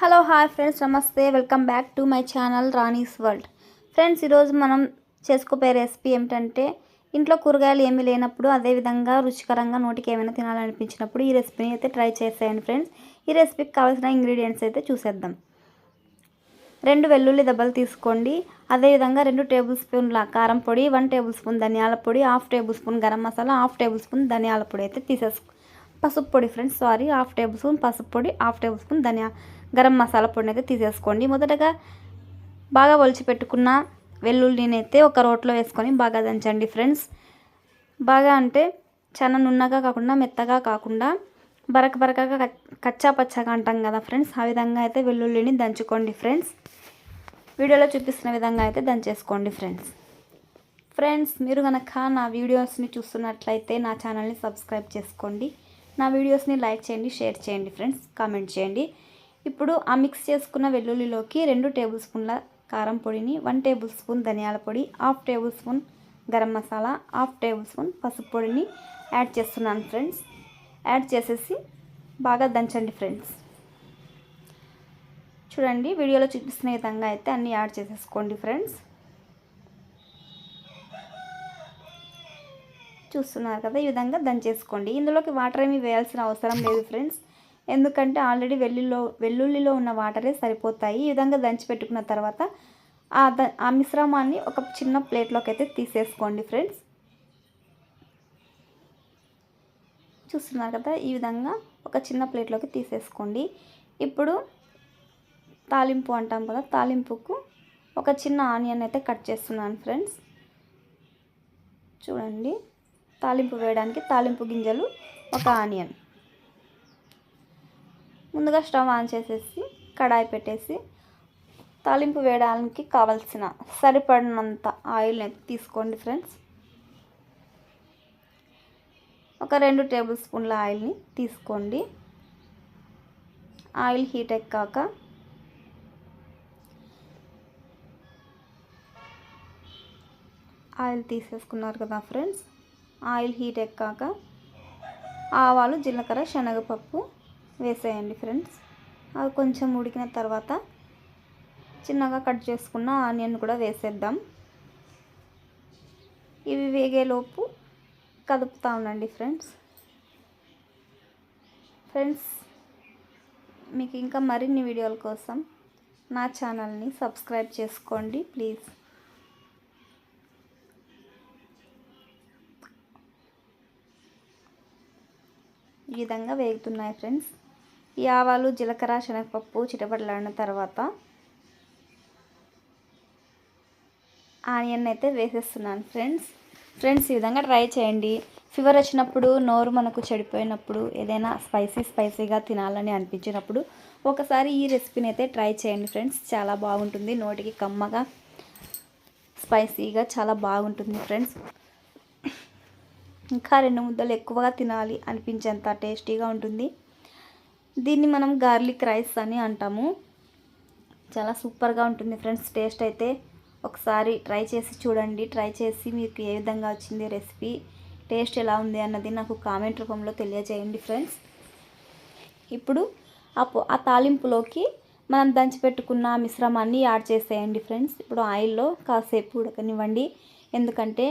Hello hi friends, నమస్తే. Welcome back to my channel Rani's world. Friends, ఈరోజు మనం చేసుకోబోయే రెసిపీ ఏమిటంటే, ఇంట్లో కూరగాయలు ఏమీ లేనప్పుడు, అదేవిధంగా రుచికరంగా నోటికి ఏమైనా తినాలనిపించినప్పుడు ఈ రెసిపీని అయితే ట్రై చేసేయండి ఫ్రెండ్స్. ఈ రెసిపీకి కావాల్సిన ఇంగ్రీడియంట్స్ అయితే చూసేద్దాం. 2 వెల్లుల్లి దెబ్బలు తీసుకోండి. అదేవిధంగా 2 టేబుల్ స్పూన్ల కారం పొడి, 1 టేబుల్ స్పూన్ ధనియాల పొడి, 1/2 table spoon garam masala, 1/2 table spoon ధనియాల పొడి అయితే పసుపు పొడి ఫ్రెండ్స్, 1/2 టేబుల్ స్పూన్ పసుపు పొడి, 1/2 టేబుల్ స్పూన్ గరం మసాలా పొడిని అయితే తీసేసుకోండి. మొదటగా బాగా ఒలిచి పెట్టుకున్న వెల్లుల్లిని అయితే ఒక రోట్లో వేసుకొని బాగా దంచండి ఫ్రెండ్స్. బాగా అంటే చాలా నున్నగా కాకుండా, మెత్తగా కాకుండా, బరకగా కచ్చా పచ్చగా అంటాం కదా ఫ్రెండ్స్, ఆ విధంగా అయితే వెల్లుల్లిని దంచుకోండి ఫ్రెండ్స్. వీడియోలో చూపిస్తున్న విధంగా అయితే దంచేసుకోండి ఫ్రెండ్స్. మీరు కనుక నా వీడియోస్ని చూస్తున్నట్లయితే నా ఛానల్ని సబ్స్క్రైబ్ చేసుకోండి. నా వీడియోస్ని లైక్ చేయండి, షేర్ చేయండి ఫ్రెండ్స్, కామెంట్ చేయండి. ఇప్పుడు ఆ మిక్స్ చేసుకున్న వెల్లుల్లిలోకి 2 టేబుల్ స్పూన్ల కారం పొడిని, 1 టేబుల్ స్పూన్ ధనియాల పొడి, 1/2 table spoon garam masala, 1/2 table spoon పసుపు పొడిని యాడ్ చేస్తున్నాను ఫ్రెండ్స్. యాడ్ చేసేసి బాగా దంచండి ఫ్రెండ్స్. చూడండి, వీడియోలో చూపిస్తున్న విధంగా అయితే అన్నీ యాడ్ చేసేసుకోండి ఫ్రెండ్స్. చూస్తున్నారు కదా, ఈ విధంగా దంచేసుకోండి. ఇందులోకి వాటర్ ఏమీ వేయాల్సిన అవసరం లేదు ఫ్రెండ్స్, ఎందుకంటే ఆల్రెడీ వెల్లుల్లిలో ఉన్న వాటరే సరిపోతాయి. ఈ విధంగా దంచి పెట్టుకున్న తర్వాత ఆ మిశ్రమాన్ని ఒక చిన్న ప్లేట్లోకి అయితే తీసేసుకోండి ఫ్రెండ్స్. చూస్తున్నారు కదా, ఈ విధంగా ఒక చిన్న ప్లేట్లోకి తీసేసుకోండి. ఇప్పుడు తాలింపు అంటాం కదా, తాలింపుకు ఒక చిన్న ఆనియన్ అయితే కట్ చేస్తున్నాను ఫ్రెండ్స్. చూడండి, తాలింపు వేయడానికి తాలింపు గింజలు, ఒక ఆనియన్. ముందుగా స్టవ్ ఆన్ చేసేసి కడాయి పెట్టేసి తాలింపు వేయడానికి కావాల్సిన సరిపడినంత ఆయిల్ని తీసుకోండి ఫ్రెండ్స్. ఒక 2 టేబుల్ స్పూన్ల ఆయిల్ని తీసుకోండి. ఆయిల్ హీట్ ఎక్కాక ఆయిల్ తీసేసుకున్నారు కదా ఫ్రెండ్స్, ఆయిల్ హీట్ ఎక్కాక ఆవాలు, జీలకర్ర, శనగపప్పు వేసేయండి ఫ్రెండ్స్. అవి కొంచెం ఉడికిన తర్వాత చిన్నగా కట్ చేసుకున్న ఆనియన్ కూడా వేసేద్దాం. ఇవి వేగేలోపు కదుపుతూ ఉండండి ఫ్రెండ్స్. మీకు ఇంకా మరిన్ని వీడియోల కోసం నా ఛానల్ని సబ్స్క్రైబ్ చేసుకోండి ప్లీజ్. ఈ విధంగా వేగుతున్నాయి ఫ్రెండ్స్. ఈ ఆవాలు, జీలకర్ర, శనగపప్పు చిటపటలాడిన తర్వాత ఆనియన్ అయితే వేసేస్తున్నాను ఫ్రెండ్స్. ఈ విధంగా ట్రై చేయండి. ఫీవర్ వచ్చినప్పుడు, నోరు మనకు చెడిపోయినప్పుడు, ఏదైనా స్పైసీగా తినాలని అనిపించినప్పుడు ఒకసారి ఈ రెసిపీని అయితే ట్రై చేయండి ఫ్రెండ్స్. చాలా బాగుంటుంది, నోటికి కమ్మగా, స్పైసీగా చాలా బాగుంటుంది ఫ్రెండ్స్. ఇంకా 2 ముద్దలు ఎక్కువగా తినాలి అనిపించేంత టేస్టీగా ఉంటుంది. దీన్ని మనం గార్లిక్ రైస్ అని అంటాము. చాలా సూపర్గా ఉంటుంది ఫ్రెండ్స్. టేస్ట్ అయితే ఒకసారి ట్రై చేసి చూడండి. ట్రై చేసి మీకు ఏ విధంగా వచ్చింది రెసిపీ, టేస్ట్ ఎలా ఉంది అన్నది నాకు కామెంట్ రూపంలో తెలియజేయండి ఫ్రెండ్స్. ఇప్పుడు ఆ తాలింపులోకి మనం దంచిపెట్టుకున్న మిశ్రమాన్ని యాడ్ చేసేయండి ఫ్రెండ్స్. ఇప్పుడు ఆయిల్లో కాసేపు ఉడకనివ్వండి, ఎందుకంటే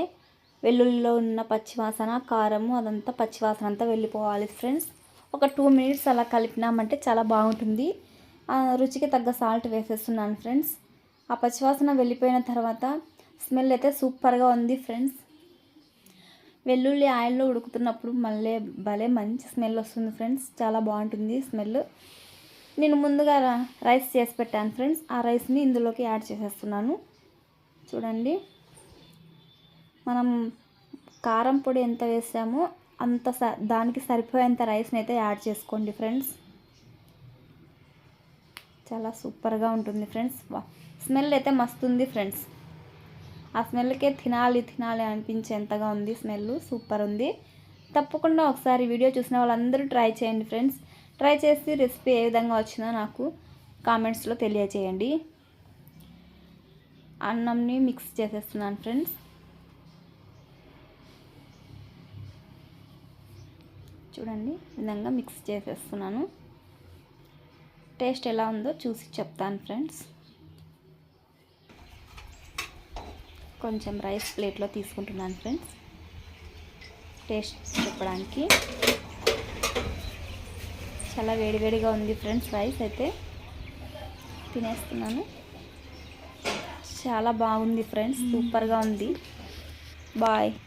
వెల్లుల్లిలో ఉన్న పచ్చివాసన, కారము అదంతా పచ్చివాసన అంతా వెళ్ళిపోవాలి ఫ్రెండ్స్. ఒక 2 మినిట్స్ అలా కలిపినామంటే చాలా బాగుంటుంది. రుచికి తగ్గ సాల్ట్ వేసేస్తున్నాను ఫ్రెండ్స్. ఆ పచ్చివాసన వెళ్ళిపోయిన తర్వాత స్మెల్ అయితే సూపర్గా ఉంది ఫ్రెండ్స్. వెల్లుల్లి ఆయిల్లో ఉడుకుతున్నప్పుడు మళ్ళీ భలే మంచి స్మెల్ వస్తుంది ఫ్రెండ్స్, చాలా బాగుంటుంది స్మెల్. నేను ముందుగా రైస్ చేసి పెట్టాను ఫ్రెండ్స్, ఆ రైస్ని ఇందులోకి యాడ్ చేసేస్తున్నాను. చూడండి, మనం కారం పొడి ఎంత వేసామో దానికి సరిపోయేంత రైస్ని అయితే యాడ్ చేసుకోండి ఫ్రెండ్స్. చాలా సూపర్గా ఉంటుంది ఫ్రెండ్స్. స్మెల్ అయితే మస్తు ఉంది ఫ్రెండ్స్. ఆ స్మెల్కే తినాలి అనిపించేంతగా ఉంది స్మెల్, సూపర్ ఉంది. తప్పకుండా ఒకసారి వీడియో చూసిన వాళ్ళందరూ ట్రై చేయండి ఫ్రెండ్స్. ట్రై చేసి రెసిపీ ఏ విధంగా వచ్చిందో నాకు కామెంట్స్లో తెలియజేయండి. అన్నంని మిక్స్ చేసేస్తున్నాను ఫ్రెండ్స్. చూడండి, ఈ విధంగా మిక్స్ చేసేస్తున్నాను. టేస్ట్ ఎలా ఉందో చూసి చెప్తాను ఫ్రెండ్స్. కొంచెం రైస్ ప్లేట్లో తీసుకుంటున్నాను ఫ్రెండ్స్ టేస్ట్ చెప్పడానికి. చాలా వేడివేడిగా ఉంది ఫ్రెండ్స్. రైస్ అయితే తినేస్తున్నాను. చాలా బాగుంది ఫ్రెండ్స్, సూపర్గా ఉంది. బాయ్.